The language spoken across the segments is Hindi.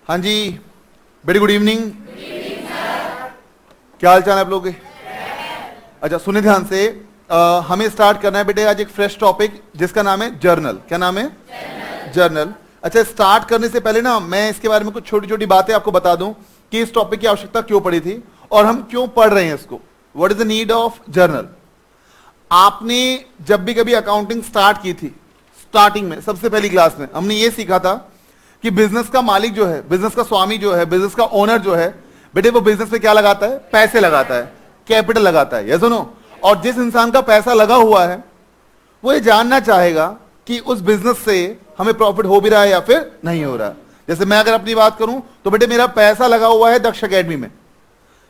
हाँ जी, वेरी गुड इवनिंग। क्या हाल चाल है आप लोगों के? अच्छा, सुने ध्यान से। हमें स्टार्ट करना है बेटे आज एक फ्रेश टॉपिक जिसका नाम है जर्नल। क्या नाम है? जर्नल। अच्छा, स्टार्ट करने से पहले ना मैं इसके बारे में कुछ छोटी छोटी बातें आपको बता दूं कि इस टॉपिक की आवश्यकता क्यों पड़ी थी और हम क्यों पढ़ रहे हैं इसको। What is the need of journal? आपने जब भी कभी अकाउंटिंग स्टार्ट की थी, स्टार्टिंग में सबसे पहली क्लास में हमने ये सीखा था कि बिजनेस का मालिक जो है, बिजनेस का स्वामी जो है, बिजनेस का ओनर जो है बेटे, वो बिजनेस में क्या लगाता है? पैसे लगाता है, कैपिटल लगाता है। ये सुनो, और जिस इंसान का पैसा लगा हुआ है वो ये जानना चाहेगा कि उस बिजनेस से हमें प्रॉफिट हो भी रहा है या फिर नहीं हो रहा है। जैसे मैं अगर अपनी बात करूं तो बेटे मेरा पैसा लगा हुआ है दक्ष एकेडमी में,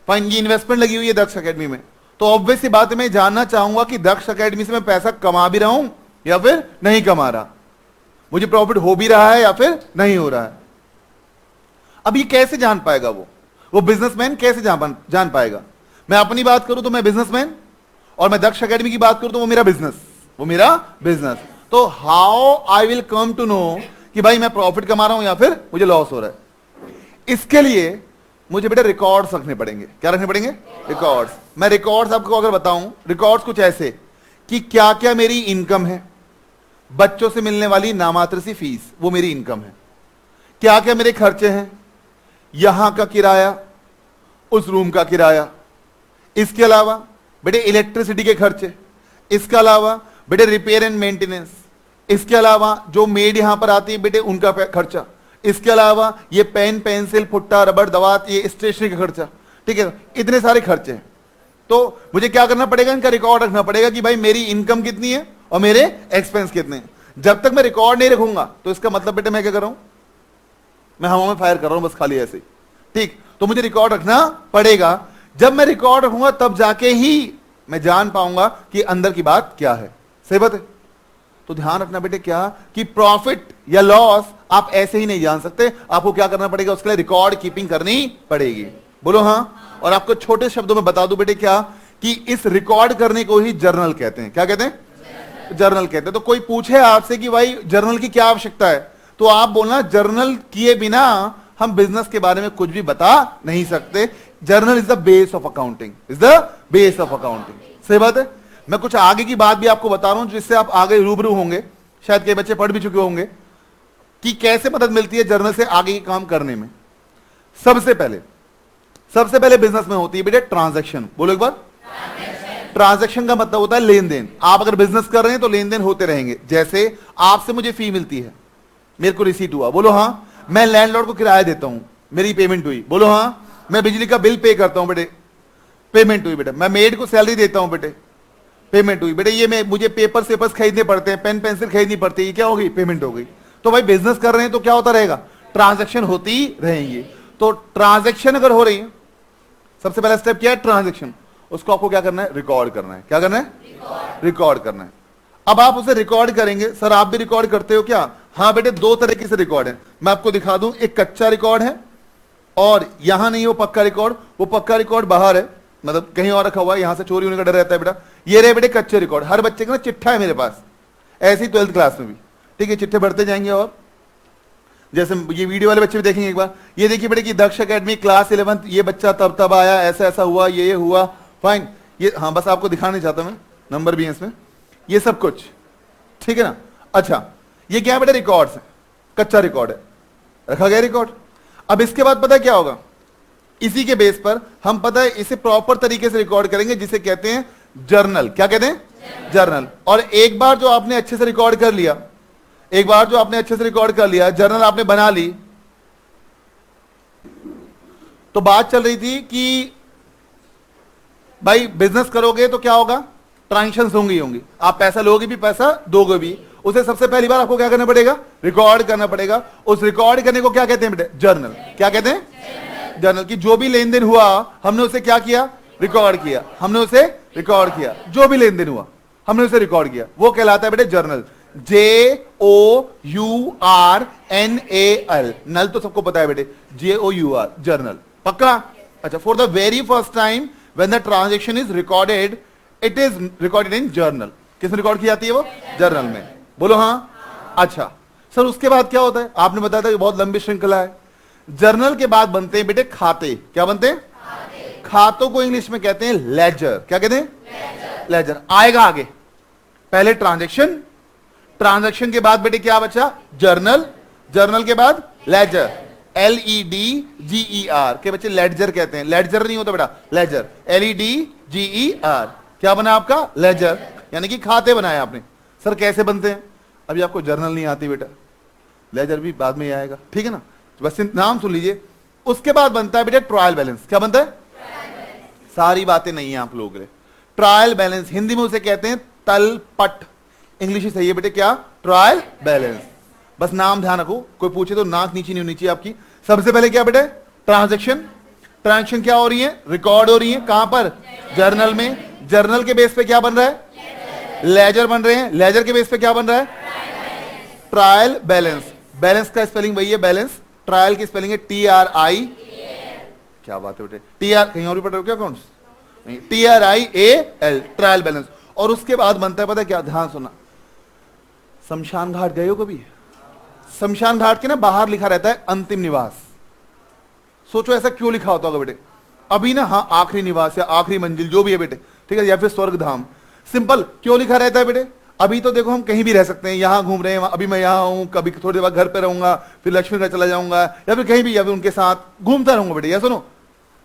फाइन, ये इन्वेस्टमेंट लगी हुई है दक्ष एकेडमी में, तो ऑब्वियस सी बात है मैं जानना चाहूंगा कि दक्ष एकेडमी से मैं पैसा कमा भी रहा हूं या फिर नहीं कमा रहा, मुझे प्रॉफिट हो भी रहा है या फिर नहीं हो रहा है। अब ये कैसे जान पाएगा वो बिजनेसमैन कैसे जान पाएगा? मैं अपनी बात करूं तो मैं बिजनेसमैन, और मैं दक्ष एकेडमी की बात करूं तो वो मेरा बिजनेस। तो how I will come to know कि भाई मैं प्रॉफिट कमा रहा हूं या फिर मुझे लॉस हो रहा है? इसके लिए मुझे बेटा रिकॉर्ड्स रखने पड़ेंगे। क्या रखने पड़ेंगे? रिकॉर्ड्स। मैं रिकॉर्ड्स आपको अगर बताऊं, रिकॉर्ड्स कुछ ऐसे कि क्या क्या मेरी इनकम है, बच्चों से मिलने वाली नामात्र सी फीस वो मेरी इनकम है, क्या क्या मेरे खर्चे हैं, यहां का किराया, उस रूम का किराया, इसके अलावा बेटे इलेक्ट्रिसिटी के खर्चे, इसके अलावा बेटे रिपेयर एंड मेंटेनेंस, इसके अलावा जो मेड यहां पर आती है बेटे उनका खर्चा, इसके अलावा ये पेन पेंसिल फुट्टा रबड़ दवात ये स्टेशनरी का खर्चा। ठीक है, इतने सारे खर्चे हैं। तो मुझे क्या करना पड़ेगा? इनका रिकॉर्ड रखना पड़ेगा कि भाई मेरी इनकम कितनी है और मेरे एक्सपेंस कितने हैं। जब तक मैं रिकॉर्ड नहीं रखूंगा तो इसका मतलब बेटे मैं क्या कर रहा हूं? मैं हवा में फायर कर रहा हूं बस, खाली ऐसे ही। ठीक, तो मुझे रिकॉर्ड रखना पड़ेगा। जब मैं रिकॉर्ड रखूंगा तब जाके ही मैं जान पाऊंगा कि अंदर की बात क्या है। सही बात है? तो ध्यान रखना बेटे क्या कि प्रॉफिट या लॉस आप ऐसे ही नहीं जान सकते, आपको क्या करना पड़ेगा? उसके लिए रिकॉर्ड कीपिंग करनी पड़ेगी। बोलो हाँ। और आपको छोटे शब्दों में बता दूं बेटे क्या कि इस रिकॉर्ड करने को ही जर्नल कहते हैं। क्या कहते हैं? जर्नल कहते हैं। तो कोई पूछे आपसे कि भाई जर्नल की क्या आवश्यकता है, तो आप बोलना जर्नल किए बिना हम बिजनेस के बारे में कुछ भी बता नहीं सकते। Journal is the base of accounting, सही बात है? मैं कुछ आगे की बात भी आपको बता रहा हूं जिससे आप आगे रूबरू होंगे, शायद कई बच्चे पढ़ भी चुके होंगे कि कैसे मदद मिलती है जर्नल से आगे के काम करने में। सबसे पहले बिजनेस में होती है बेटे ट्रांजैक्शन। बोलो एक बार। ट्रांजैक्शन का मतलब होता है लेन देन। आप अगर बिजनेस कर रहे हैं तो लेन देन होते रहेंगे। जैसे आपसे मुझे फी मिलती है, मेरे को रिसीट हुआ, बोलो हाँ। मैं लैंडलॉर्ड को किराया देता हूं, मेरी पेमेंट हुई, बोलो हाँ। मैं बिजली का बिल पे करता हूं बेटे, पेमेंट हुई बेटे। मैं मेड को सैलरी देता हूं बेटे, पेमेंट हुई बेटे। ये मुझे पेपर सेपर्स खरीदने पड़ते हैं, पेन पेंसिल खरीदनी पड़ती है, ये क्या हो गई? पेमेंट हो गई। तो भाई बिजनेस कर रहे हैं तो क्या होता रहेगा? ट्रांजैक्शन होती रहेंगी। तो ट्रांजैक्शन अगर हो रही है, सबसे पहला स्टेप क्या है? ट्रांजैक्शन। उसको आपको क्या करना है? रिकॉर्ड करना है। क्या करना है? रिकॉर्ड करना है। अब आप उसे रिकॉर्ड करेंगे। सर आप भी रिकॉर्ड करते हो क्या? हाँ बेटे, दो तरीके से रिकॉर्ड है, मैं आपको दिखा दूं। एक कच्चा रिकॉर्ड है और यहां नहीं, वो पक्का रिकॉर्ड। वो पक्का रिकॉर्ड बाहर है, मतलब कहीं और रखा हुआ है, यहां से चोरी होने का डर रहता है बेटा। ये रहे बेटे कच्चे रिकॉर्ड। हर बच्चे का ना चिट्ठा है मेरे पास, ऐसे ही 12th क्लास में भी। ठीक है, चिट्ठे बढ़ते जाएंगे। और जैसे ये वीडियो वाले बच्चे भी देखेंगे एक बार, ये देखिए बेटे कि दक्ष एकेडमी क्लास 11th, ये बच्चा तब आया, ऐसा ऐसा हुआ, ये हुआ, फाइन। ये हाँ, बस आपको दिखाना नहीं चाहता मैं, नंबर भी है इसमें, ये सब कुछ। ठीक है ना? अच्छा, ये क्या है बेटा? रिकॉर्ड्स है, कच्चा रिकॉर्ड है, रखा गया रिकॉर्ड। अब इसके बाद पता है क्या होगा? इसी के बेस पर हम पता है इसे प्रॉपर तरीके से रिकॉर्ड करेंगे जिसे कहते हैं जर्नल। क्या कहते हैं? जर्नल। और एक बार जो आपने अच्छे से रिकॉर्ड कर लिया, जर्नल आपने बना ली, तो बात चल रही थी कि भाई बिजनेस करोगे तो क्या होगा? ट्रांजैक्शंस होंगी। आप पैसा लोगे भी, पैसा दोगे भी। उसे सबसे पहली बार आपको क्या करना पड़ेगा? रिकॉर्ड करना पड़ेगा। उस रिकॉर्ड करने को क्या कहते हैं बेटे? जर्नल। क्या कहते हैं? जर्नल। की जो भी लेन देन हुआ हमने उसे क्या किया? रिकॉर्ड किया। जो भी लेन देन हुआ हमने उसे रिकॉर्ड किया, वो कहलाता है बेटे जर्नल। JOURNAL। नल तो सबको पता है बेटे, JOUR, जर्नल। पक्का? अच्छा, for the very first time when the transaction is recorded, it is recorded in journal. किस में रिकॉर्ड की जाती है वो? जर्नल में। बोलो हाँ। अच्छा सर, उसके बाद क्या होता है? आपने बताया था कि बहुत लंबी श्रृंखला है। जर्नल के बाद बनते हैं बेटे खाते। क्या बनते हैं? खातों को इंग्लिश में कहते हैं लेजर। क्या कहते हैं? लेजर। आएगा आगे, पहले ट्रांजैक्शन, ट्रांजैक्शन के बाद बेटे क्या बचा? जर्नल, जर्नल के बाद लेजर, LEDGER के बच्चे लेडजर कहते हैं। लेडजर नहीं होता बेटा, लेजर, LEDGER। क्या बना आपका? लेजर, यानी कि खाते बनाए आपने। सर कैसे बनते हैं? अभी आपको जर्नल नहीं आती बेटा, लेजर भी बाद में ही आएगा, ठीक है ना, बस नाम सुन लीजिए। उसके बाद बनता है बेटा ट्रायल बैलेंस। क्या बनता है? सारी बातें नहीं है आप लोगों के लिए। ट्रायल बैलेंस हिंदी में उसे कहते हैं तलपट, इंग्लिश ही सही है बेटे क्या? Trial balance. बस नाम ध्यान रखो, कोई पूछे तो नाक नीचे नहीं होनी चाहिए आपकी। सबसे पहले क्या बेटे? ट्रांजैक्शन। ट्रांजैक्शन क्या हो रही है? रिकॉर्ड हो रही है। कहां पर? जर्नल में। जर्नल के बेस पे क्या बन रहा है? लेजर बन रहे हैं। लेजर के बेस पे क्या बन रहा है? Trial balance. बैलेंस का स्पेलिंग वही है बैलेंस, ट्रायल की स्पेलिंग है TRI। क्या बात है बेटे? TR कहीं और भी पढ़ रहे हो क्या? अकाउंट्स नहीं, TRIAL, ट्रायल बैलेंस। और उसके बाद बनता है, पता है क्या? ध्यान सुनना, शमशान घाट गए हो कभी? शमशान घाट के ना बाहर लिखा रहता है अंतिम निवास। सोचो ऐसा क्यों लिखा होता होगा बेटे? अभी ना, हाँ, आखिरी निवास या आखिरी मंजिल जो भी है बेटे, ठीक है, या फिर स्वर्ग धाम। सिंपल क्यों लिखा रहता है बेटे? अभी तो देखो हम कहीं भी रह सकते हैं, यहां घूम रहे हैं, अभी मैं यहां हूं, कभी थोड़ी देर बाद घर पे रहूंगा, फिर लक्ष्मी घर चला जाऊंगा, या फिर कहीं भी, या फिर उनके साथ घूमता रहूंगा बेटे, या सुनो।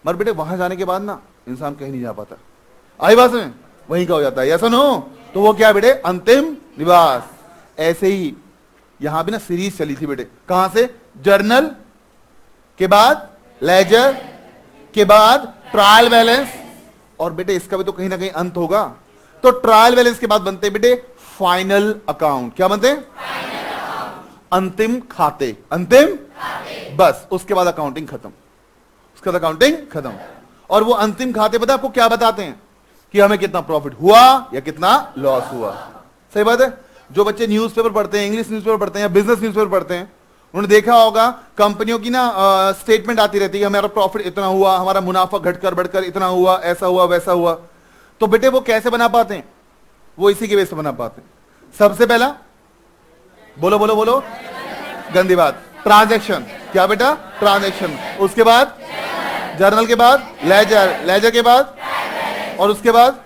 मगर बेटे वहां जाने के बाद ना इंसान कहीं नहीं जा पाता, आई बात में, वहीं का हो जाता है, या सुनो। तो वो क्या बेटे? अंतिम निवास। ऐसे ही यहां भी ना सीरीज चली थी बेटे, कहां से? जर्नल के बाद लेजर के बाद ट्रायल बैलेंस, और बेटे इसका भी तो कहीं ना कहीं अंत होगा। तो ट्रायल बैलेंस के बाद बनते बेटे फाइनल अकाउंट। क्या बनते हैं? अंतिम खाते, अंतिम खाते। बस उसके बाद अकाउंटिंग खत्म, उसके बाद अकाउंटिंग खत्म। और वो अंतिम खाते पता है आपको क्या बताते हैं? कि हमें कितना प्रॉफिट हुआ या कितना लॉस हुआ। सही बात है। जो बच्चे न्यूज़पेपर पढ़ते हैं, इंग्लिश न्यूज़पेपर पढ़ते हैं या बिजनेस न्यूज़पेपर पढ़ते हैं, उन्होंने देखा होगा कंपनियों की ना स्टेटमेंट आती रहती है, हमारा प्रॉफिट इतना हुआ, हमारा मुनाफा घटकर बढ़कर इतना हुआ, ऐसा हुआ वैसा हुआ। तो बेटे वो कैसे बना पाते हैं? वो इसी के बेस पे बना पाते हैं। सबसे पहला, बोलो बोलो बोलो, गंदी बात, ट्रांजैक्शन। क्या बेटा? ट्रांजैक्शन। उसके बाद जर्नल के बाद लेजर, लेजर के बाद, और उसके बाद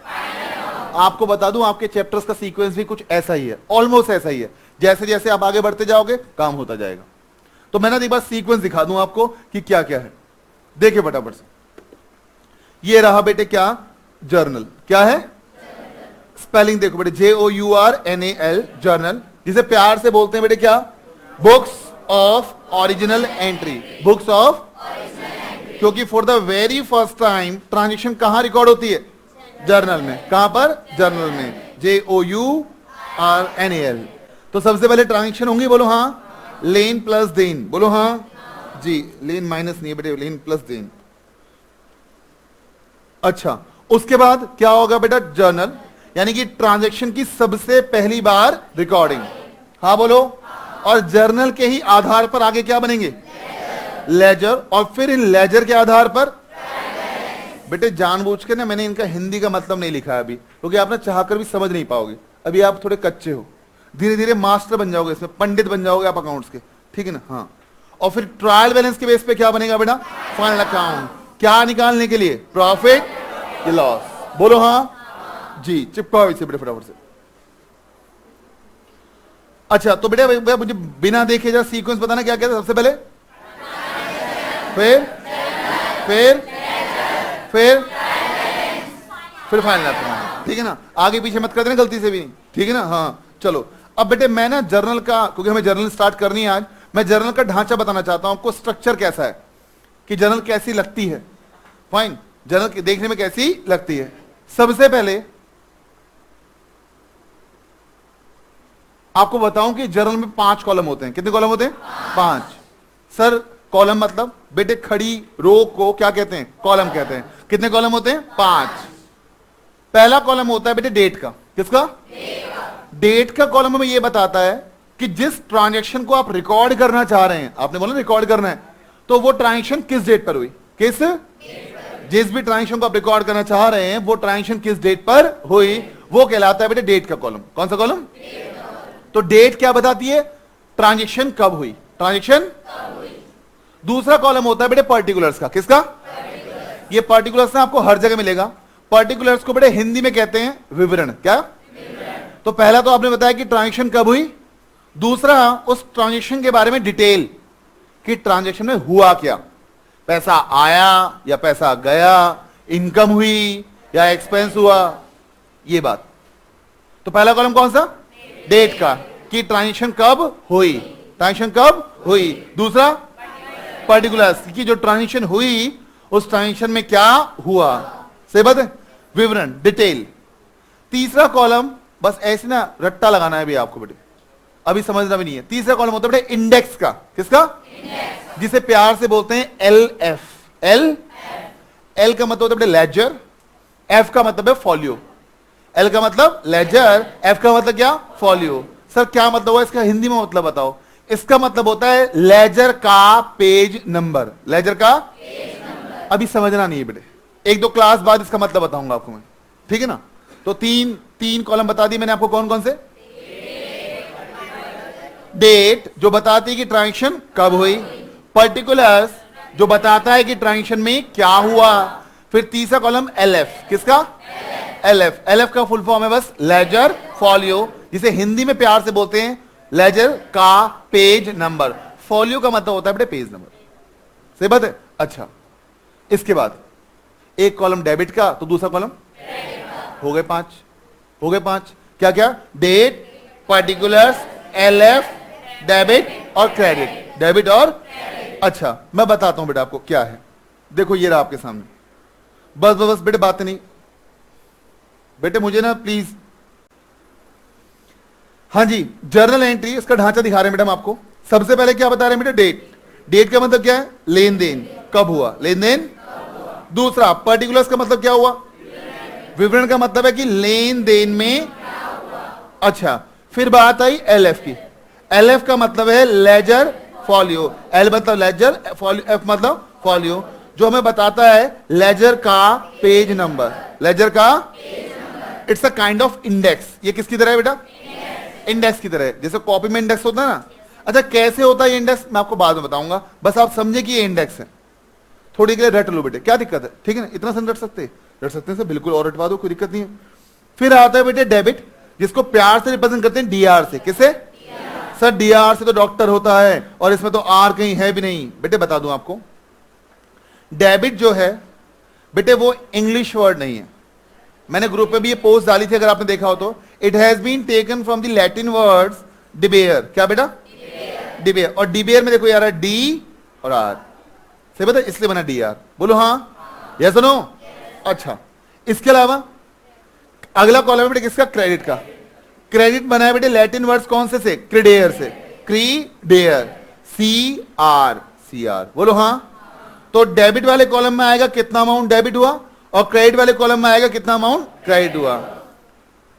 आपको बता दूं आपके चैप्टर्स का सीक्वेंस भी कुछ ऐसा ही है, ऑलमोस्ट ऐसा ही है। जैसे जैसे आप आगे बढ़ते जाओगे काम होता जाएगा। तो मैं ना एक बार सीक्वेंस दिखा दूं आपको कि क्या क्या है। देखिए फटाफट से, ये रहा बेटे क्या? जर्नल। क्या है? स्पेलिंग देखो बेटे, JOURNAL, जर्नल, जिसे प्यार से बोलते हैं बेटे क्या? Books of original entry, books of, क्योंकि for the very first time transaction कहां रिकॉर्ड होती है? जर्नल में। कहां पर? जर्नल में, JOURNAL। तो सबसे पहले ट्रांजैक्शन होंगी, बोलो हाँ। लेन प्लस देन, बोलो हाँ जी। लेन माइनस नहीं है बेटे, लेन प्लस देन। अच्छा, उसके बाद क्या होगा बेटा? जर्नल, यानी कि ट्रांजैक्शन की सबसे पहली बार रिकॉर्डिंग। हाँ बोलो। और जर्नल के ही आधार पर आगे क्या बनेंगे? लेजर। और फिर इन लेजर के आधार पर बेटे जानबूझ के ना मैंने इनका हिंदी का मतलब नहीं लिखा है अभी, क्योंकि आप ना चाहकर भी समझ नहीं पाओगे, अभी आप थोड़े कच्चे हो। धीरे धीरे मास्टर बन जाओगे इसमें, पंडित बन जाओगे आप अकाउंट्स के, ठीक है ना? हाँ। और फिर ट्रायल बैलेंस के बेस पे क्या बनेगा बेटा? Final account. क्या निकालने के लिए? प्रॉफिट या लॉस, बोलो हाँ जी। चिपकाओ इसे बेटे फटाफट से। अच्छा तो बेटे मुझे बिना देखे जरा सीक्वेंस बताना क्या क्या था। सबसे पहले, फिर फाइनल अकाउंट, ठीक है ना? आगे पीछे मत कर देना गलती से भी, ठीक है ना? हाँ चलो। अब बेटे मैं ना जर्नल का, क्योंकि हमें जर्नल स्टार्ट करनी है आज, मैं जर्नल का ढांचा बताना चाहता हूं आपको, स्ट्रक्चर कैसा है, कि जर्नल कैसी लगती है। फाइन, जर्नल देखने में कैसी लगती है। सबसे पहले आपको बताऊं कि जर्नल में 5 कॉलम होते हैं। कितने कॉलम होते हैं? 5। सर कॉलम मतलब बेटे खड़ी रो को क्या कहते हैं? कॉलम कहते हैं। कितने कॉलम होते हैं? 5। पहला कॉलम होता है बेटे डेट का। किसका? डेट का कॉलम में यह बताता है कि जिस ट्रांजैक्शन को आप रिकॉर्ड करना चाह रहे हैं, आपने बोला रिकॉर्ड करना है, तो वो ट्रांजैक्शन किस डेट पर हुई? किस जिस भी ट्रांजैक्शन को आप रिकॉर्ड करना चाह रहे हैं वो ट्रांजैक्शन किस डेट पर हुई, वो कहलाता है बेटे डेट का कॉलम। कौन सा कॉलम? तो डेट क्या बताती है? ट्रांजैक्शन कब हुई, ट्रांजैक्शन। दूसरा कॉलम होता है बेटे पर्टिकुलर्स का। किसका? ये पर्टिकुलर्स ना आपको हर जगह मिलेगा। पर्टिकुलर्स को बेटे हिंदी में कहते हैं विवरण। क्या? तो पहला तो आपने बताया कि ट्रांजैक्शन कब हुई, दूसरा उस ट्रांजैक्शन के बारे में डिटेल कि ट्रांजैक्शन में हुआ क्या, पैसा आया या पैसा गया, इनकम हुई या एक्सपेंस हुआ, ये बात। तो पहला कॉलम कौन सा? डेट का, कि ट्रांजैक्शन कब हुई, ट्रांजैक्शन कब हुई। दूसरा पर्टिकुलर्स, कि जो ट्रांजैक्शन हुई उस ट्रांजैक्शन में क्या हुआ, सही बात है, विवरण, डिटेल। तीसरा कॉलम बस ऐसे ना रट्टा लगाना है भी आपको बेटे, अभी समझना भी नहीं है। तीसरा कॉलम होता है बेटे इंडेक्स का। किसका? इंडेक्स, जिसे प्यार से बोलते हैं LF। एल का मतलब होता है बेटे लेजर, एफ का मतलब है फॉलियो। एल का मतलब लेजर, एफ का मतलब क्या? फॉलियो। सर क्या मतलब हुआ इसका हिंदी में मतलब बताओ। इसका मतलब होता है लेजर का पेज नंबर, लेजर का पेज नंबर। अभी समझना नहीं है बेटे, एक दो क्लास बाद इसका मतलब बताऊंगा आपको मैं, ठीक है ना। तो तीन कॉलम बता दी मैंने आपको, कौन कौन से? डेट जो बताती है कि ट्रांजैक्शन कब हुई, पर्टिकुलर्स जो बताता है कि ट्रांजैक्शन में क्या हुआ, फिर तीसरा कॉलम LF। किसका? LF का फुल फॉर्म है बस लेजर फॉलियो, जिसे हिंदी में प्यार से बोलते हैं लेजर का पेज नंबर। फॉलियो का मतलब होता है बेटे पेज नंबर, सही बात है। अच्छा, इसके बाद एक कॉलम डेबिट का, तो दूसरा कॉलम हो गए पांच। क्या क्या? डेट, पर्टिकुलर्स, LF, डेबिट और क्रेडिट। डेबिट और अच्छा, मैं बताता हूं बेटा आपको क्या है। देखो ये रहा आपके सामने, बस बेटे बात नहीं बेटे, मुझे ना प्लीज। हाँ जी, जर्नल एंट्री, इसका ढांचा दिखा रहे हैं बेटा हम आपको। सबसे पहले क्या बता रहे हैं बेटा? डेट। डेट का मतलब क्या है? लेन देन, कब हुआ लेन देन। दूसरा पर्टिकुलर्स का मतलब क्या हुआ? विवरण का मतलब है कि लेन देन में। अच्छा, फिर बात आई LF की। LF का मतलब है लेजर फॉलियो। L मतलब लेजर, F मतलब फॉलियो, जो हमें बताता है लेजर का पेज नंबर। लेजर का it's a kind of index. ये किसकी तरह है बेटा? इंडेक्स की तरह है, जैसे कॉपी में इंडेक्स होता है ना। अच्छा, कैसे होता है ये इंडेक्स मैं आपको बाद में बताऊंगा, बस आप समझे कि ये इंडेक्स है। थोड़ी के लिए रट लो बेटे, क्या दिक्कत है, ठीक है ना। इतना सन रट सकते हैं सर, बिल्कुल, और रटवा दो, कोई दिक्कत नहीं है। फिर आता है बेटे डेबिट, जिसको प्यार से रिप्रेजेंट करते हैं DR से। किसे? सर DR से तो डॉक्टर होता है, और इसमें तो R कहीं है भी नहीं बेटे। बता दूं आपको, डेबिट जो है बेटे वो इंग्लिश वर्ड नहीं है। मैंने ग्रुप में भी ये पोस्ट डाली थी, अगर आपने देखा हो तो। It has been taken from the Latin words debere. क्या बेटा? डिबेयर। और डिबेयर में देखो यार D और R, सही बता, इसलिए बना DR। बोलो हाँ, यस नो। अच्छा, इसके अलावा अगला कॉलम है बेटे किसका? क्रेडिट का। क्रेडिट बना है बेटे लैटिन वर्ड्स कौन से? क्रीडेयर से। क्रीडेयर, CR। बोलो हाँ। तो डेबिट वाले कॉलम में आएगा कितना अमाउंट डेबिट हुआ, और क्रेडिट वाले कॉलम में आएगा कितना अमाउंट क्रेडिट हुआ।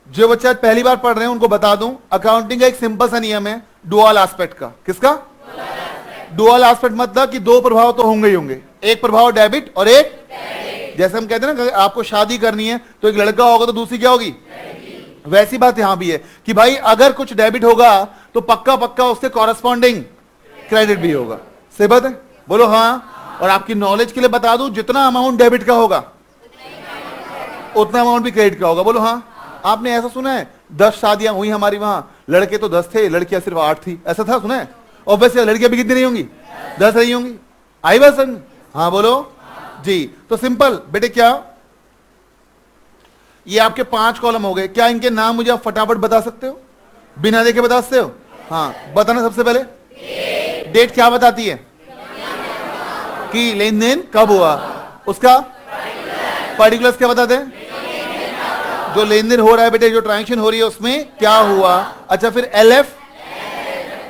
जो बच्चा पहली बार पढ़ रहे हैं उनको बता दूं, अकाउंटिंग का एक सिंपल सा नियम है डुअल एस्पेक्ट का। किसका? डुअल एस्पेक्ट मतलब कि दो प्रभाव तो होंगे ही होंगे, एक प्रभाव डेबिट और एक। जैसे हम कहते हैं ना, आपको शादी करनी है तो एक लड़का होगा तो दूसरी क्या होगी? वैसी बात यहां भी है कि भाई अगर कुछ डेबिट होगा तो पक्का उससे कॉरेस्पॉन्डिंग क्रेडिट भी होगा, सही बात है। बोलो हाँ। और आपकी नॉलेज के लिए बता दूं, जितना अमाउंट डेबिट का होगा उतना अमाउंट भी क्रेडिट का होगा। बोलो हाँ। आपने ऐसा सुना है 10 शादियां हुई हमारी, वहां लड़के तो 10 थे, लड़कियां सिर्फ 8 थी, ऐसा था? सुना है? और वैसे लड़कियां भी कितनी नहीं होंगी? 10 रही होंगी। आई बात समझ? हाँ बोलो जी। तो सिंपल बेटे, क्या ये आपके 5 कॉलम हो गए? क्या इनके नाम मुझे आप फटाफट बता सकते हो, बिना देखे बता सकते हो? हाँ बताना। सबसे पहले डेट क्या बताती है? कि लेन देन कब हुआ। उसका पर्टिकुलर्स क्या बताते हैं? जो लेन देन हो रहा है बेटे, जो ट्रांजैक्शन हो रही है उसमें क्या हुआ। अच्छा, फिर LF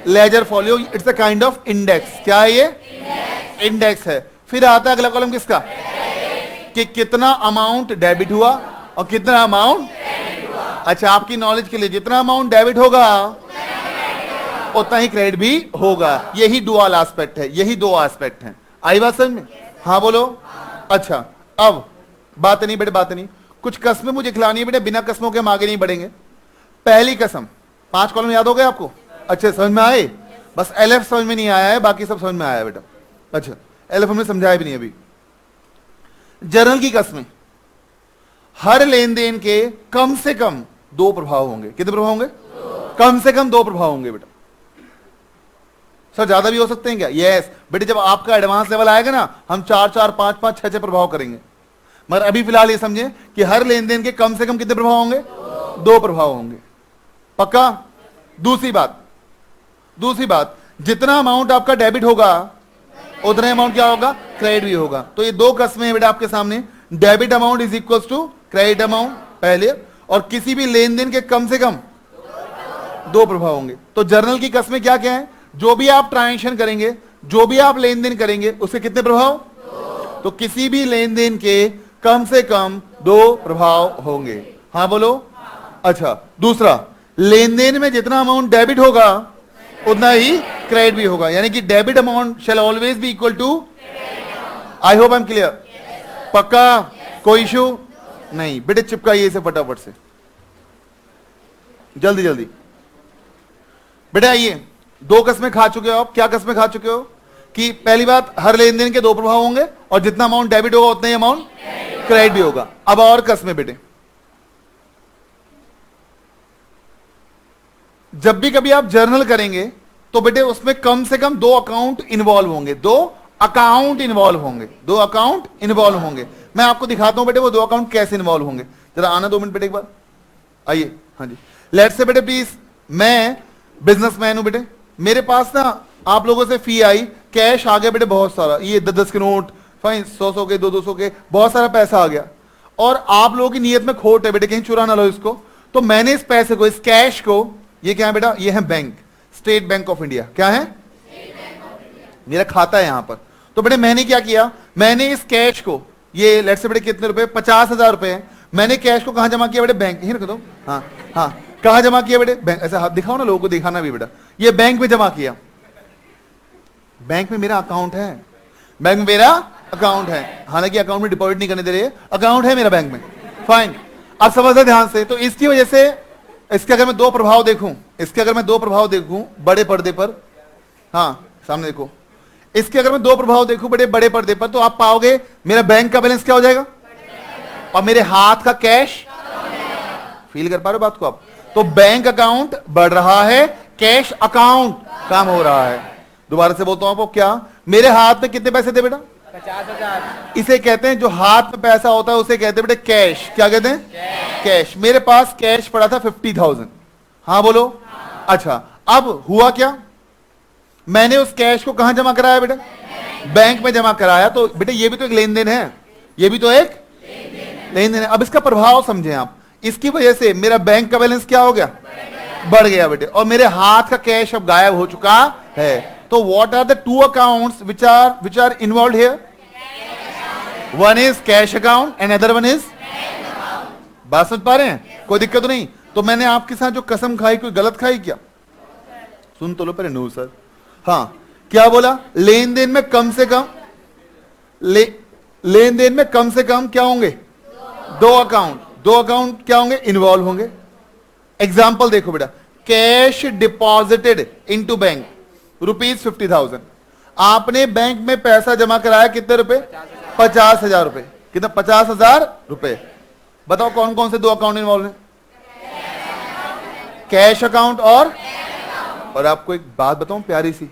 ledger folio, it's a kind of index. क्या है ये? इंडेक्स है। फिर आता है अगला कॉलम किसका? कि कितना अमाउंट डेबिट हुआ और कितना अमाउंट। अच्छा, आपकी नॉलेज के लिए जितना अमाउंट डेबिट होगा उतना ही क्रेडिट भी होगा। यही डुअल एस्पेक्ट है, यही दो एस्पेक्ट हैं। आई बात समझ में? हाँ बोलो। अच्छा, अब बात नहीं बेटे, बात नहीं, कुछ कसमें मुझे खिलानी है बेटे, बिना कसमों के हम आगे नहीं बढ़ेंगे। पहली कसम, 5 कॉलम याद हो गए आपको? अच्छे समझ में आए? बस LF समझ में नहीं आया है, बाकी सब समझ में आया है बेटा। अच्छा, एलएफ हमने समझाया भी नहीं अभी। जर्नल की कस्में, हर लेन देन के कम से कम 2 प्रभाव होंगे। कितने प्रभाव होंगे? कम से कम 2 प्रभाव होंगे बेटा। सर ज्यादा भी हो सकते हैं क्या? यस बेटे, जब आपका एडवांस लेवल आएगा ना, हम 4 4 5 5 6 6 प्रभाव करेंगे। मगर अभी फिलहाल ये समझे कि हर लेन देन के कम से कम कितने प्रभाव होंगे? 2 प्रभाव होंगे। पक्का? दूसरी बात, जितना अमाउंट आपका डेबिट होगा उतना अमाउंट क्या होगा? क्रेडिट भी होगा। तो ये 2 कस्में हैं बेटा आपके सामने। Debit amount is equal to credit amount पहले, और किसी भी लेन देन के कम से कम 2 प्रभाव होंगे। तो जर्नल की कस्में क्या क्या है? जो भी आप ट्रांजेक्शन करेंगे, जो भी आप लेन देन करेंगे, उसके कितने प्रभाव? तो किसी भी लेन देन के कम से कम 2 प्रभाव होंगे। हाँ बोलो। अच्छा, दूसरा, लेन देन में जितना अमाउंट डेबिट होगा उतना ही क्रेडिट भी होगा, यानी कि debit amount shall always be equal to. I hope I am clear. पक्का? कोई इशू नहीं बेटे, चिपकाइए इसे फटाफट से, जल्दी जल्दी बेटा। आइए, 2 कस्में खा चुके हो आप। क्या कस्में खा चुके हो? कि पहली बात, हर लेन देन के 2 प्रभाव होंगे, और जितना अमाउंट डेबिट होगा उतना ही अमाउंट क्रेडिट भी होगा। अब और कस्में बेटे, जब भी कभी आप जर्नल करेंगे तो बेटे उसमें कम से कम 2 अकाउंट इन्वॉल्व होंगे। 2 अकाउंट इन्वॉल्व होंगे। 2 अकाउंट इन्वॉल्व होंगे। मैं आपको दिखाता हूं बेटे वो 2 अकाउंट कैसे इन्वॉल्व होंगे। जरा आना 2 मिनट बेटे एक बार, आइए। हाँ जी, लेट्स से बेटे प्लीज, मैं बिजनेसमैन हूं बेटे, मेरे पास ना आप लोगों से फी आई, कैश आ गया बेटे बहुत सारा, ये 10 के नोट, फाइन 100 के 200 के, बहुत सारा पैसा आ गया, और आप लोगों की नीयत में खोट है बेटे, कहीं चुरा ना लो इसको। तो मैंने इस पैसे को, इस कैश को, ये क्या है बेटा? ये है bank, state bank of India. क्या है? मेरा खाता है यहां पर। तो बेटे मैंने क्या किया, मैंने इस कैश को, ये लेट्स से बेटे कितने रुपए? 50,000 रुपए है। मैंने कैश को कहां जमा किया बेटे? बैंक। यही रख दो। हाँ हाँ, कहां जमा किया बेटे? बैंक। ऐसा हाथ दिखाओ ना, लोगों को दिखाना भी बेटा। ये बैंक में जमा किया। बैंक में मेरा अकाउंट है, बैंक में मेरा अकाउंट है, हालांकि अकाउंट में डिपॉजिट नहीं करने दे रहे, अकाउंट है मेरा बैंक में। फाइन, अब समझना ध्यान से। तो इसकी वजह से, इसके अगर मैं 2 प्रभाव देखूं, इसके अगर मैं 2 प्रभाव देखूं बड़े पर्दे पर, हाँ सामने देखो, इसके अगर मैं 2 प्रभाव देखूं बड़े पर्दे पर, तो आप पाओगे मेरा बैंक का बैलेंस क्या हो जाएगा और मेरे हाथ का कैश। फील कर पा रहे हो बात को आप? तो बैंक अकाउंट बढ़ रहा है, कैश अकाउंट कम हो रहा है। दोबारा से बोलता हूं आपको, क्या मेरे हाथ में कितने पैसे थे बेटा? 50,000। इसे कहते हैं, जो हाथ में पैसा होता है उसे कहते हैं बेटे कैश। क्या कहते हैं? कैश। मेरे पास कैश पड़ा था 50,000। हाँ बोलो। अच्छा, अब हुआ क्या, मैंने उस कैश को कहां जमा कराया बेटा? बैंक में जमा कराया। तो बेटे ये भी तो एक लेन देन है, ये भी तो एक लेन देन है। अब इसका प्रभाव समझें आप, इसकी वजह से मेरा बैंक का बैलेंस क्या हो गया? बढ़ गया बेटे, और मेरे हाथ का कैश अब गायब हो चुका है। तो what are the 2 accounts which are involved here? One is cash account and other one is. बात समझ पा रहे हैं? कोई दिक्कत तो नहीं? तो मैंने आपके साथ जो कसम खाई, कोई गलत खाई क्या? सुन तो लो पहले। No sir. हाँ, क्या बोला? लेन देन में कम से कम, लेन देन में कम से कम क्या होंगे? 2 अकाउंट। 2 अकाउंट क्या होंगे? इन्वॉल्व होंगे। एग्जाम्पल देखो बेटा, कैश डिपॉजिटेड इनटू बैंक ₹50,000। आपने बैंक में पैसा जमा कराया कितने रुपए? 50,000 रुपए। कितना? 50,000 रुपए। बताओ कौन कौन से 2 अकाउंट इन्वॉल्व हैं? कैश अकाउंट और आपको एक बात बताऊं प्यारी सी,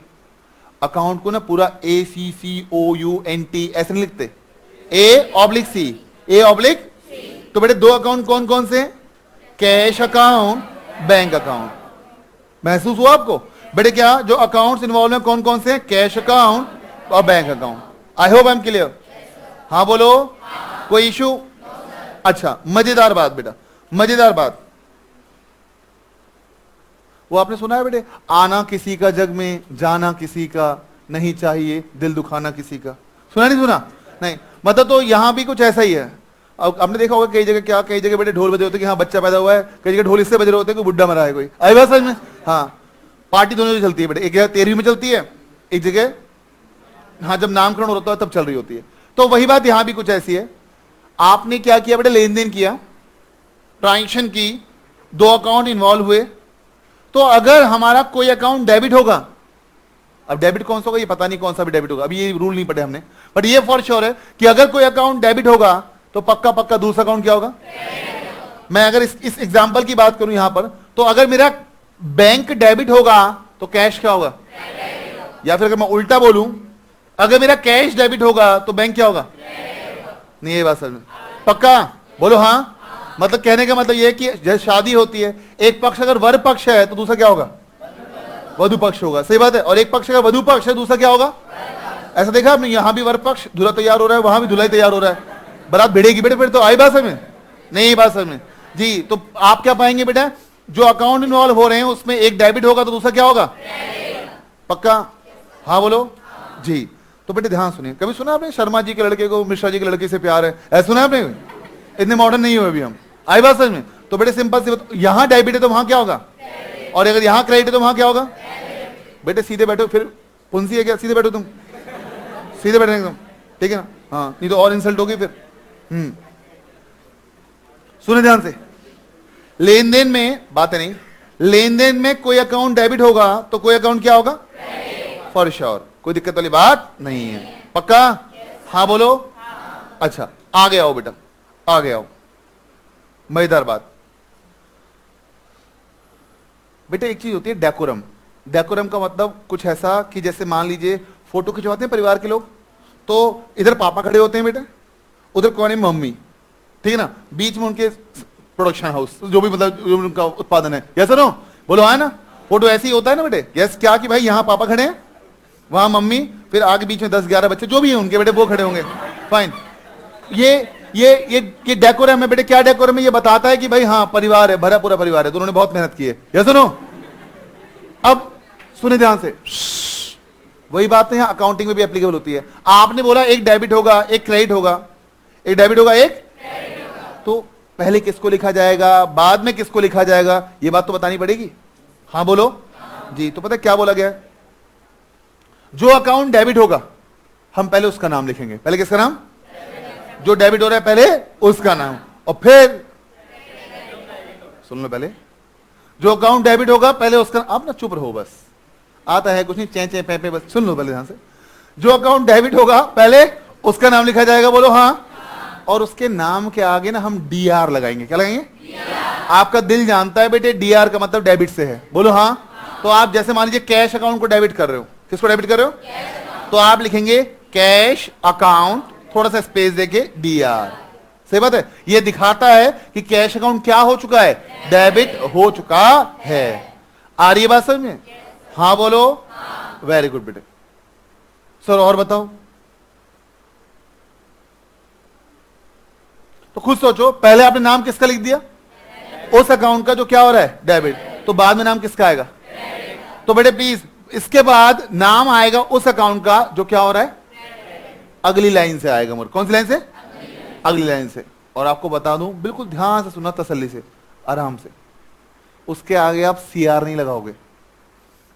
अकाउंट को ना पूरा ACCOUNT ऐसे नहीं लिखते, A/C, A/C। तो बेटे 2 अकाउंट कौन कौन से? Cash account, bank account. महसूस हुआ आपको बेटे? क्या जो अकाउंट्स इन्वॉल्व हैं कौन कौन से? कैश अकाउंट और bank account. I hope I am clear. हाँ बोलो। कोई इशू? अच्छा, मजेदार बात बेटा, मजेदार बात, वो आपने सुना है बेटे, आना किसी का जग में, जाना किसी का, नहीं चाहिए दिल दुखाना किसी का। सुना नहीं सुना? नहीं, मतलब तो यहां भी कुछ ऐसा ही है। अब आपने देखा होगा कई जगह, क्या कई जगह बेटे ढोल बजे होते हैं कि हाँ बच्चा पैदा हुआ है, कई जगह ढोल इससे बज रहे होते हैं कि बुढ़ा मरा है कोई। आई बात समझ में? हाँ, पार्टी दोनों चलती है बेटे, एक जगह 13वीं में चलती है, एक जगह हाँ जब नामकरण होता है तब चल रही होती है। तो वही बात यहां भी कुछ ऐसी है। आपने क्या किया बेटे? लेन देन किया, ट्रांजेक्शन की, 2 अकाउंट इन्वॉल्व हुए। तो अगर हमारा कोई अकाउंट डेबिट होगा अब डेबिट कौन सा होगा ये पता नहीं, कौन सा भी डेबिट होगा, अभी ये रूल नहीं पढ़े हमने, बट ये फॉर श्योर है कि अगर कोई अकाउंट डेबिट होगा तो पक्का पक्का दूसरा अकाउंट क्या होगा। मैं अगर इस एग्जांपल की बात करूं यहां पर, तो अगर मेरा बैंक डेबिट होगा तो कैश क्या होगा, या फिर अगर मैं उल्टा बोलूं, अगर मेरा कैश डेबिट होगा तो बैंक क्या होगा। नहीं, ये बात समझ में पक्का बोलो हाँ। मतलब कहने का मतलब ये है कि जैसे शादी होती है, एक पक्ष अगर वर पक्ष है तो दूसरा क्या होगा, वधु पक्ष होगा, सही बात है। और एक पक्ष अगर वधु पक्ष है दूसरा क्या होगा, ऐसा देखा आपने, यहां भी वर पक्ष दूल्हा तैयार हो रहा है, वहां भी दूल्हा तैयार हो रहा है, बारात भिड़ेगी बेटे, फिर तो आई बात समझ में, नहीं बात समझ में जी। तो आप क्या पाएंगे बेटा, जो अकाउंट इन्वॉल्व हो रहे हैं उसमें एक डेबिट होगा तो दूसरा क्या होगा, पक्का हाँ बोलो जी। तो बेटे ध्यान सुनिए, कभी सुना आपने शर्मा जी के लड़के को मिश्रा जी के लड़के से प्यार है, ऐसा सुना आपने, इतने मॉडर्न नहीं हुए अभी हम, आई बात समझ में। तो बेटे सिंपल सी बात, यहां डेबिट है तो वहां क्या होगा, और अगर यहां क्रेडिट है तो वहां क्या होगा। बेटे सीधे बैठो, फिर पुंसी है क्या, सीधे बैठो तुम, सीधे बैठे एकदम, ठीक है ना, हाँ नहीं तो और इंसल्ट होगी फिर। सुने ध्यान से, लेन देन में बात है नहीं, लेन देन में कोई अकाउंट डेबिट होगा तो कोई अकाउंट क्या होगा, फॉर श्योर, कोई दिक्कत वाली बात नहीं है, पक्का हाँ बोलो। अच्छा आगे आओ बेटा, आगे आओ, मजेदार बात बेटे, एक चीज होती है डेकोरम। डेकोरम का मतलब कुछ ऐसा कि जैसे मान लीजिए फोटो खिंचवाते हैं परिवार के लोग, तो इधर पापा खड़े होते हैं बेटे, उधर कोने में मम्मी, ठीक है ना, बीच में उनके प्रोडक्शन हाउस जो भी मतलब जो उनका उत्पादन है, यस नो बोलो हाँ ना। फोटो ऐसे ही होता है ना बेटे, यस क्या कि भाई यहाँ पापा खड़े हैं, वहां मम्मी, फिर आगे बीच में 10-11 बच्चे जो भी है उनके बेटे वो खड़े होंगे, फाइन। ये डेकोरम है बेटे, क्या डेकोरम है, ये बताता है कि भाई हाँ परिवार है, भरा पूरा परिवार है, दोनों ने बहुत मेहनत की है, यस नो। अब सुने ध्यान से, वही बात है यहाँ अकाउंटिंग में भी एप्लीकेबल होती है। आपने बोला एक डेबिट होगा एक क्रेडिट होगा, एक डेबिट होगा एक, तो पहले किसको लिखा जाएगा बाद में किसको लिखा जाएगा, ये बात तो बतानी पड़ेगी, हाँ बोलो जी। तो पता है क्या बोला गया है, जो अकाउंट डेबिट होगा हम पहले उसका नाम लिखेंगे, पहले किसका नाम, जो डेबिट हो रहा है पहले उसका नाम, और फिर सुन लो, पहले जो अकाउंट डेबिट होगा पहले उसका, आप ना चुप रहो बस, आता है कुछ नहीं, चे चे पे बस सुन लो पहले ध्यान से। जो अकाउंट डेबिट होगा पहले उसका नाम लिखा जाएगा, बोलो हाँ, और उसके नाम के आगे ना हम डीआर लगाएंगे, क्या लगाएंगे, आपका दिल जानता है बेटे डीआर का मतलब डेबिट से है, बोलो हाँ। तो आप जैसे मान लीजिए कैश अकाउंट को डेबिट कर रहे हो, किसको डेबिट कर रहे हो, तो आप लिखेंगे कैश अकाउंट, थोड़ा सा स्पेस देके डीआर, सही बात है। ये दिखाता है कि कैश अकाउंट क्या हो चुका है, डेबिट हो चुका है। आ रही है बात समझ में, हाँ बोलो, वेरी गुड बेटे। सर और बताओ, तो खुद सोचो, पहले आपने नाम किसका लिख दिया, उस अकाउंट का जो क्या हो रहा है डेबिट, तो बाद में नाम किसका आएगा, तो बेटे प्लीज इसके बाद नाम आएगा उस अकाउंट का जो क्या हो रहा है, अगली लाइन से आएगा मोर, कौन सी लाइन से, अगली लाइन से। और आपको बता दूं, बिल्कुल ध्यान से सुनना, तसल्ली से, आराम से, उसके आगे आप सीआर नहीं लगाओगे,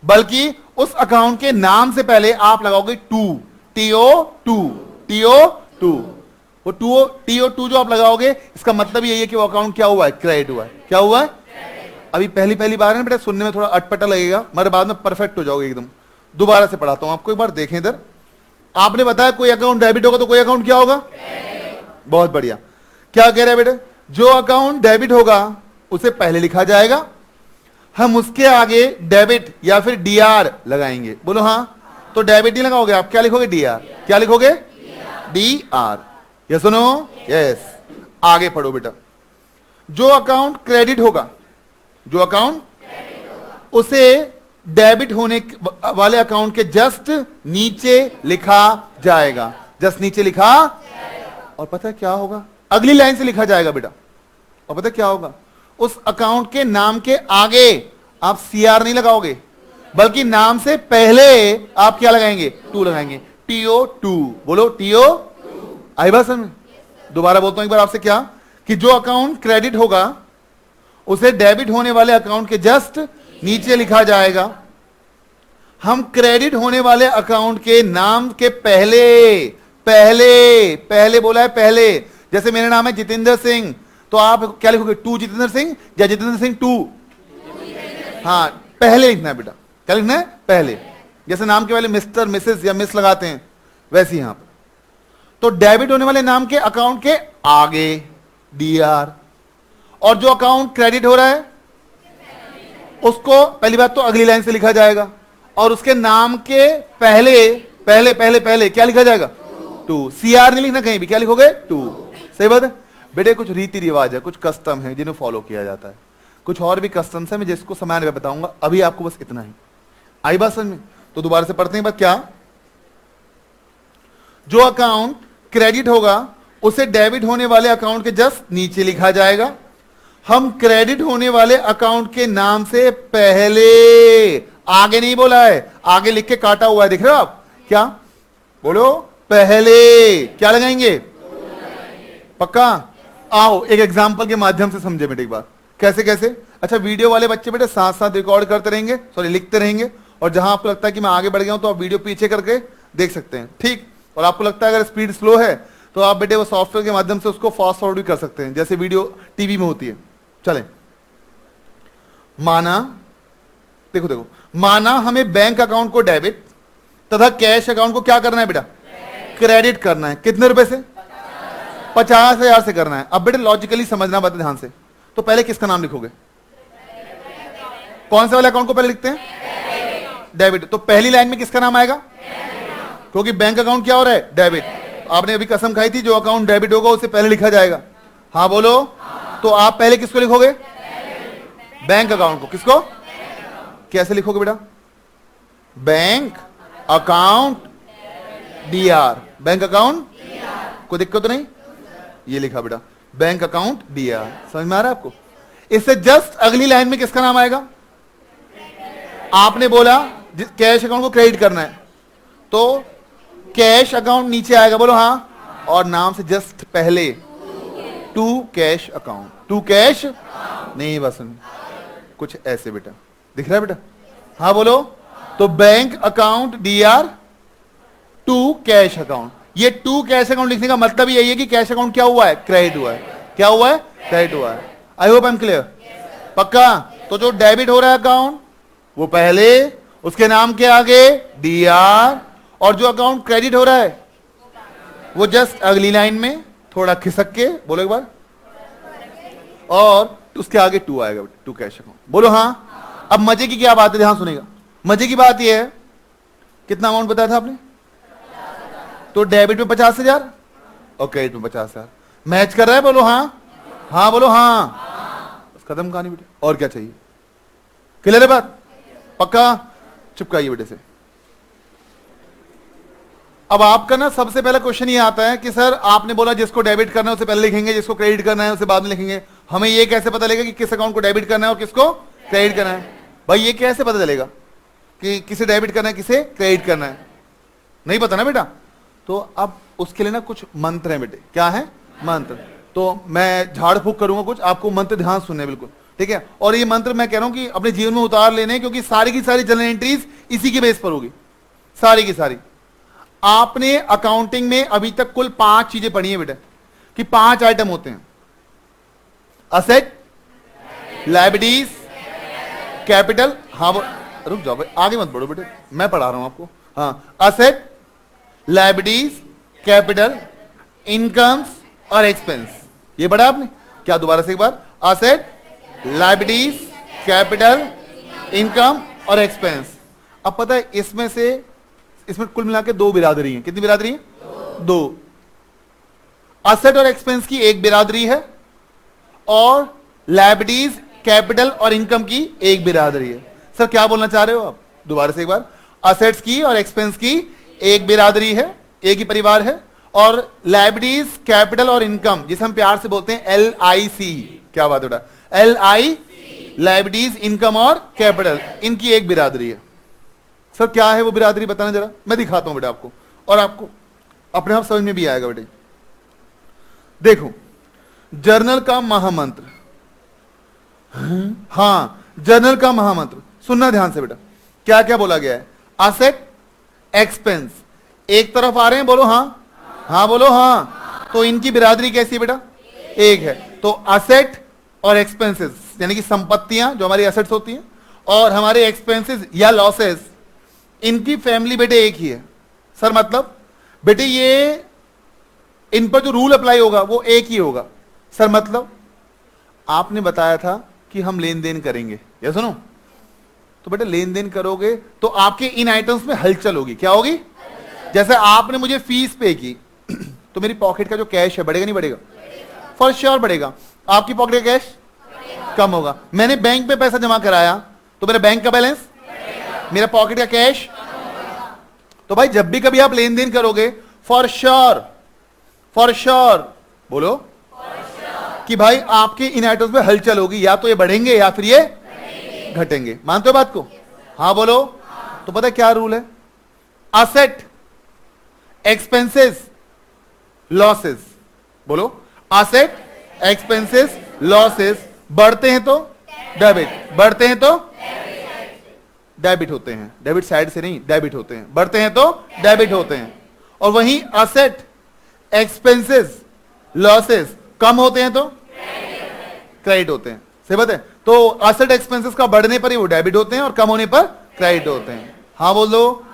बल्कि उस अकाउंट के नाम से पहले आप लगाओगे टू, TO2, वो TO2 जो आप लगाओगे इसका मतलब यही है कि वो अकाउंट क्या हुआ है, क्रेडिट हुआ है, क्या हुआ है। अभी पहली बार है बेटा, सुनने में थोड़ा अटपटा लगेगा मगर बाद में परफेक्ट हो जाओगे एकदम। दोबारा से पढ़ाता हूं आपको, एक बार देखें इधर। आपने बताया कोई अकाउंट डेबिट होगा तो कोई अकाउंट क्या होगा, बहुत बढ़िया। क्या कह रहे हैं बेटे, जो अकाउंट डेबिट होगा उसे पहले लिखा जाएगा, हम उसके आगे डेबिट या फिर डीआर लगाएंगे, बोलो हाँ। तो डेबिट नहीं लगाओगे आप, क्या लिखोगे, डीआर, क्या लिखोगे, डीआर, यस नो, यस। आगे पढ़ो बेटा, जो अकाउंट क्रेडिट होगा, जो अकाउंट उसे डेबिट होने वाले अकाउंट के जस्ट नीचे लिखा जाएगा, जस्ट नीचे लिखा, और पता है क्या होगा, अगली लाइन से लिखा जाएगा बेटा। और पता है क्या होगा, उस अकाउंट के नाम के आगे आप सीआर नहीं लगाओगे, बल्कि नाम से पहले आप क्या लगाएंगे, टू लगाएंगे, TO2, बोलो TO। आई बात समझ में, दोबारा बोलता हूं एक बार आपसे, क्या कि जो अकाउंट क्रेडिट होगा उसे डेबिट होने वाले अकाउंट के जस्ट नीचे लिखा जाएगा, हम क्रेडिट होने वाले अकाउंट के नाम के पहले पहले पहले बोला है पहले, जैसे मेरा नाम है जितेंद्र सिंह, तो आप क्या लिखोगे, टू जितेंद्र सिंह या जितेंद्र सिंह टू, हाँ पहले लिखना है बेटा, क्या लिखना है, पहले, जैसे नाम के पहले मिस्टर मिसेस या मिस लगाते हैं, वैसे यहां पर। तो डेबिट होने वाले नाम के अकाउंट के आगे डीआर, और जो अकाउंट क्रेडिट हो रहा है उसको पहली बात तो अगली लाइन से लिखा जाएगा, और उसके नाम के पहले पहले पहले पहले क्या लिखा जाएगा? टू। सीआर नहीं लिखना कहीं भी, क्या लिखोगे? टू। सही बात है बेटे। कुछ रीति रिवाज है, कुछ कस्टम है जिन्हें फॉलो किया जाता है, कुछ और भी कस्टम्स है, मैं जिसको समय में बताऊंगा। अभी आपको बस इतना ही आई बात समझ में? तो दोबारा से पढ़ते हैं बात। क्या? जो अकाउंट क्रेडिट होगा उसे डेबिट होने वाले अकाउंट के जस्ट नीचे लिखा जाएगा। हम क्रेडिट होने वाले अकाउंट के नाम से पहले, आगे नहीं बोला है, आगे लिख के काटा हुआ है, दिख रहे हो आप? क्या बोलो? पहले क्या लगाएंगे? पक्का? आओ एक एग्जांपल के माध्यम से समझे बेटे एक बार। कैसे कैसे? अच्छा, वीडियो वाले बच्चे बेटे साथ साथ रिकॉर्ड करते रहेंगे, सॉरी लिखते रहेंगे, और जहां आपको लगता है कि मैं आगे बढ़ गया हूं तो आप वीडियो पीछे करके देख सकते हैं, ठीक? और आपको लगता है अगर स्पीड स्लो है तो आप बेटे वो सॉफ्टवेयर के माध्यम से उसको फास्ट फॉरवर्ड भी कर सकते हैं, जैसे वीडियो टीवी में होती है। चले, माना, देखो देखो, माना हमें बैंक अकाउंट को डेबिट तथा कैश अकाउंट को क्या करना है बेटा? क्रेडिट करना है। कितने रुपए से? 50,000 से करना है। अब बेटे लॉजिकली समझना बात ध्यान से। तो पहले किसका नाम लिखोगे? कौन से वाले अकाउंट को पहले लिखते हैं? डेबिट। तो पहली लाइन में किसका नाम आएगा? क्योंकि बैंक अकाउंट क्या हो रहा है? डेबिट। आपने अभी कसम खाई थी जो अकाउंट डेबिट होगा उसे पहले लिखा जाएगा। हाँ बोलो। तो आप पहले किसको लिखोगे? बैंक अकाउंट को। किसको? कैसे लिखोगे बेटा? Bank account D R. Bank account, कोई दिक्कत तो नहीं? ये लिखा बेटा, बैंक अकाउंट डीआर। समझ में आ रहा है आपको? इससे जस्ट अगली लाइन में किसका नाम आएगा? आपने बोला कैश अकाउंट को क्रेडिट करना है, तो कैश अकाउंट नीचे आएगा, बोलो हाँ, और नाम से जस्ट पहले to cash account. To cash नहीं, बस कुछ ऐसे बेटा दिख रहा है बेटा? हाँ बोलो। तो bank account DR to cash account. ये टू कैश अकाउंट लिखने का मतलब यही है कि कैश अकाउंट क्या हुआ है? क्रेडिट हुआ है। क्या हुआ है? क्रेडिट हुआ है। आई होप आई एम क्लियर? पक्का? तो जो डेबिट हो रहा है अकाउंट वो पहले, उसके नाम के आगे डीआर, और जो अकाउंट क्रेडिट हो रहा है वो जस्ट अगली लाइन में थोड़ा खिसक के, बोलो एक बार, और उसके आगे टू आएगा, टू कैश अकाउंट। बोलो हाँ। अब मजे की क्या बात है, ध्यान सुनेगा। मजे की बात यह है, कितना अमाउंट बताया था आपने? तो डेबिट में 50,000 और क्रेडिट में 50,000 मैच कर रहा है, बोलो हाँ। हाँ बोलो हाँ। बस खत्म कहानी बेटे, और क्या चाहिए? क्लियर है बात? पक्का? चिपकाइए बेटे से। अब आपका ना सबसे पहला क्वेश्चन ये आता है कि सर आपने बोला जिसको डेबिट करना है उसे पहले लिखेंगे, जिसको क्रेडिट करना है उसे बाद में लिखेंगे। हमें ये कैसे पता लगेगा कि किस अकाउंट को डेबिट करना है और किसको क्रेडिट करना है? भाई ये कैसे पता चलेगा कि किसे डेबिट करना है किसे क्रेडिट करना है? नहीं पता ना बेटा। तो अब उसके लिए ना कुछ मंत्र है बेटे। क्या है? मंत्र। तो मैं झाड़ फूक करूंगा कुछ, आपको मंत्र ध्यान सुनने बिल्कुल, ठीक है? और ये मंत्र मैं कह रहा हूं कि अपने जीवन में उतार लेने, क्योंकि सारी की सारी जनरल एंट्रीज इसी के बेस पर होगी, सारी की सारी। आपने अकाउंटिंग में अभी तक कुल 5 चीजें पढ़ी है बेटा, कि 5 आइटम होते हैं: असेट, लायबिलिटीज, कैपिटल। हाँ रुक जाओ भाई, आगे मत बढ़ो बेटे, मैं पढ़ा रहा हूं आपको। हाँ, असेट, लायबिलिटीज, कैपिटल, इनकम्स और एक्सपेंस। ये पढ़ा आपने क्या? दोबारा से एक बार। असेट, लायबिलिटीज, कैपिटल, इनकम और एक्सपेंस। अब पता है इसमें कुल मिला के 2 बिरादरी हैं। कितनी बिरादरी है? 2। असेट और एक्सपेंस की एक बिरादरी है, और लायबिलिटीज, कैपिटल और इनकम की एक बिरादरी है। सर क्या बोलना चाह रहे हो आप? दोबारा से एक बार। असेट्स की और एक्सपेंस की एक बिरादरी है, एक ही परिवार है, और लायबिलिटीज, कैपिटल और इनकम, जिसे हम प्यार से बोलते हैं LIC। क्या बात है बेटा? LI, लायबिलिटीज, इनकम और कैपिटल, इनकी एक बिरादरी है। सर क्या है वो बिरादरी, बताना जरा, मैं दिखाता हूं बेटा आपको, और आपको अपने आप समझ में भी आएगा बेटे। देखो, जर्नल का महामंत्र। हाँ, जर्नल का महामंत्र सुनना ध्यान से बेटा। क्या क्या बोला गया है? असेट, एक्सपेंस एक तरफ आ रहे हैं, बोलो हाँ। हाँ बोलो हाँ। तो इनकी बिरादरी कैसी है बेटा? एक है। तो असेट और एक्सपेंसेस, यानी कि संपत्तियां जो हमारी असेट्स होती हैं, और हमारे एक्सपेंसेस या लॉसेस इनकी फैमिली बेटे एक ही है। सर मतलब बेटे ये इन पर जो रूल अप्लाई होगा वो एक ही होगा। सर मतलब आपने बताया था कि हम लेन देन करेंगे, या सुनो, तो बेटे लेन देन करोगे तो आपके इन आइटम्स में हलचल होगी। क्या होगी? जैसे आपने मुझे फीस पे की तो मेरी पॉकेट का जो कैश है बढ़ेगा नहीं बढ़ेगा? फॉर श्योर बढ़ेगा। आपकी पॉकेट का कैश कम होगा। मैंने बैंक पे पैसा जमा कराया तो मेरा बैंक का बैलेंस, मेरा पॉकेट का कैश। तो भाई जब भी कभी आप लेन देन करोगे फॉर श्योर बोलो कि भाई आपके इन आइटम्स में हलचल होगी, या तो ये बढ़ेंगे या फिर ये घटेंगे। मानते हो बात को? हाँ बोलो। तो पता है क्या रूल है? असेट एक्सपेंसेस लॉसेस, बोलो असेट एक्सपेंसेस लॉसेस बढ़ते हैं तो डेबिट, बढ़ते हैं तो डेबिट होते हैं। डेबिट साइड से नहीं, डेबिट होते हैं। बढ़ते हैं तो डेबिट होते हैं। और वहीं असेट एक्सपेंसेस लॉसेस कम होते हैं तो क्रेडिट होते हैं। सही बात है। तो असेट एक्सपेंसेस का बढ़ने पर ही वो डेबिट होते हैं और कम होने पर क्रेडिट होते हैं। हाँ बोलो।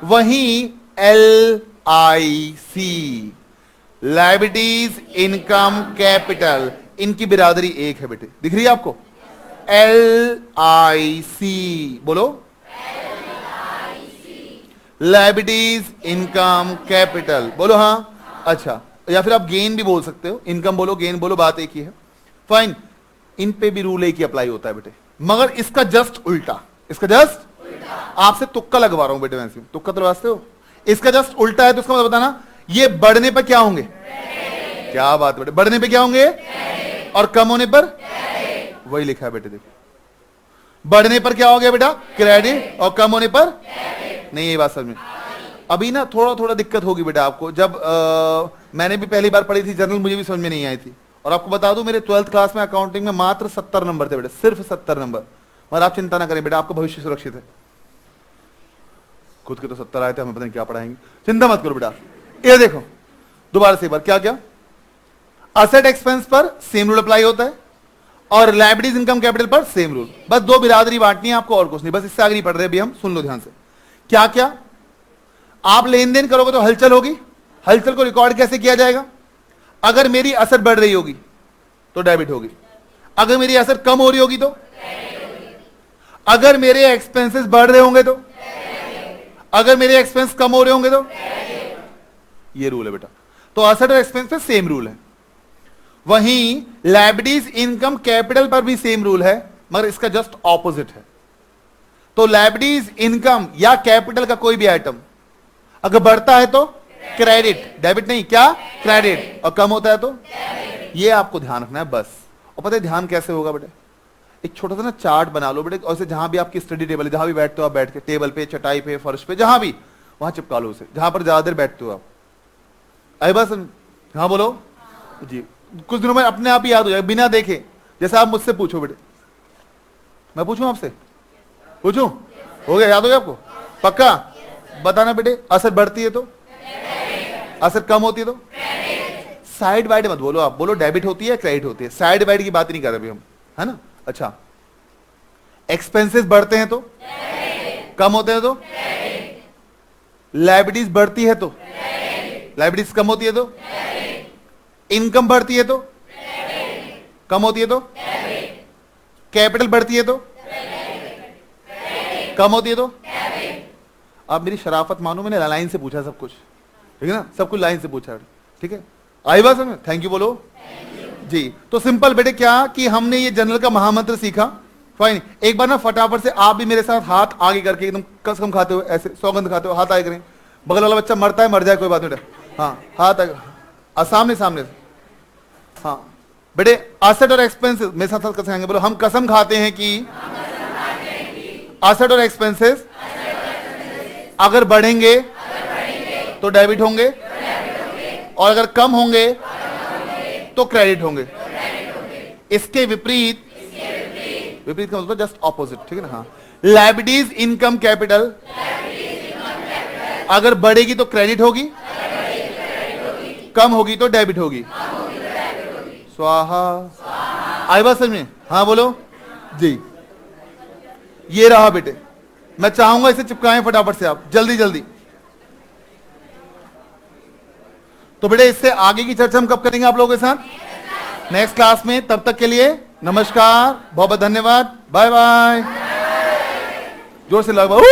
वहीं LIC लायबिलिटीज इनकम कैपिटल, इनकी बिरादरी एक है बेटे। दिख रही है आपको? LIC बोलो, लायबिलिटीज इनकम कैपिटल बोलो। हाँ अच्छा, या फिर आप गेन भी बोल सकते हो। इनकम बोलो गेन बोलो, बात एक ही है। फाइन, इन पे भी रूल एक ही अप्लाई होता है बेटे, मगर इसका जस्ट उल्टा। इसका जस्ट आपसे तुक्का लगवा रहा हूं बेटे। वैसे तुक्का तो लगवाते हो, इसका जस्ट उल्टा है। तो इसका मतलब बताना, ये बढ़ने पर क्या होंगे? क्या बात है बेटे, बढ़ने पे क्या होंगे और कम होने पर? वही लिखा है बेटे, देखो बढ़ने पर क्या हो गया बेटा? क्रेडिट, और कम होने पर नहीं। ये बात समझ में? अभी ना थोड़ा थोड़ा दिक्कत होगी बेटा आपको। जब मैंने भी पहली बार पढ़ी थी जर्नल, मुझे भी समझ में नहीं आई थी। और आपको बता दूं, मेरे 12th क्लास में अकाउंटिंग में मात्र 70 नंबर थे बेटा, सिर्फ 70 नंबर। और आप चिंता ना करें बेटा, आपका भविष्य सुरक्षित है। खुद के तो 70 आए थे, हमें पता नहीं क्या पढ़ाएंगे। चिंता मत करो बेटा। ये देखो दोबारा से एक बार, क्या क्या? असेट एक्सपेंस पर सेम रूल अप्लाई होता है और लायबिलिटीज इनकम कैपिटल पर सेम रूल। बस दो बिरादरी बांटनी है आपको, और कुछ नहीं। बस इससे आगे नहीं पढ़ रहे अभी हम, सुन लो ध्यान से। क्या क्या? आप लेन देन करोगे तो हलचल होगी। हलचल को रिकॉर्ड कैसे किया जाएगा? अगर मेरी असेट बढ़ रही होगी तो डेबिट होगी, अगर मेरी असेट कम हो रही होगी तो, अगर मेरे एक्सपेंसेस बढ़ रहे होंगे तो, अगर मेरे एक्सपेंस कम हो रहे होंगे तो। ये रूल है बेटा। तो असेट और एक्सपेंस पे सेम रूल है। वहीं लायबिलिटीज इनकम कैपिटल पर भी सेम रूल है, मगर इसका जस्ट ऑपोजिट है। तो लायबिलिटीज इनकम या कैपिटल का कोई भी आइटम अगर बढ़ता है तो क्रेडिट, डेबिट नहीं, क्या? क्रेडिट, और कम होता है तो ये आपको ध्यान रखना है बस। और पता है ध्यान कैसे होगा बेटे? एक छोटा सा ना चार्ट बना लो बेटे, और जहां भी आपकी स्टडी टेबल है, जहां भी बैठते हो आप, बैठ के टेबल पे, चटाई पे, फर्श पे, जहां भी, वहां चिपका लो उसे, जहां पर ज्यादा देर बैठते हो आप। आई बस? हाँ बोलो जी। कुछ दिनों में अपने आप ही याद हो जाएगा, बिना देखे। जैसे आप मुझसे पूछो बेटे, मैं पूछूं आपसे? पूछूं? हो गया? याद हो गया आपको? पक्का? बताना बेटे। असेट बढ़ती है तो, असेट कम होती है तो। साइड वाइड मत बोलो आप, बोलो डेबिट होती है क्रेडिट होती है। साइड वाइड की बात नहीं कर रहे अभी हम, है ना? अच्छा, एक्सपेंसेस बढ़ते हैं तो, कम होते हैं तो, लायबिलिटीज बढ़ती है तो, लायबिलिटीज कम होती है तो, इनकम बढ़ती है तो, कम होती है तो, कैपिटल बढ़ती है तो, कम होती है तो। आप मेरी शराफत मानो, मैंने लाइन से पूछा सब कुछ, ठीक है ना? सब कुछ लाइन से पूछा, ठीक है? आई बात समझ? थैंक यू बोलो जी। तो सिंपल बेटे क्या कि हमने ये जनरल का महामंत्र सीखा। फाइन, एक बार ना फटाफट से आप भी मेरे साथ हाथ आगे करके एकदम कसम खाते हो, ऐसे सौगंध खाते हो, हाथ आगे करें। बगल वाला बच्चा मरता है, मर जाए, कोई बात नहीं बेटा। हाँ, हाथ आगे, सामने सामने। हाँ बेटे, असेट और एक्सपेंसेस मेरे साथ कसम खाएंगे, बोलो हम कसम खाते हैं कि असेट और एक्सपेंसेस अगर बढ़ेंगे तो डेबिट होंगे, और अगर कम होंगे तो क्रेडिट होंगे। इसके विपरीत, विपरीत का मतलब जस्ट ऑपोजिट, ठीक है ना? हाँ, लायबिलिटीज इनकम कैपिटल अगर बढ़ेगी तो क्रेडिट होगी, कम होगी तो डेबिट होगी। स्वाहा। आई बात समझ में? हाँ बोलो जी। ये रहा बेटे, मैं चाहूंगा इसे चिपकाएं फटाफट से आप, जल्दी जल्दी। तो बेटे इससे आगे की चर्चा हम कब करेंगे आप लोगों के साथ? नेक्स्ट क्लास में। तब तक के लिए नमस्कार, बहुत बहुत धन्यवाद, बाय बाय। जोर से लगभग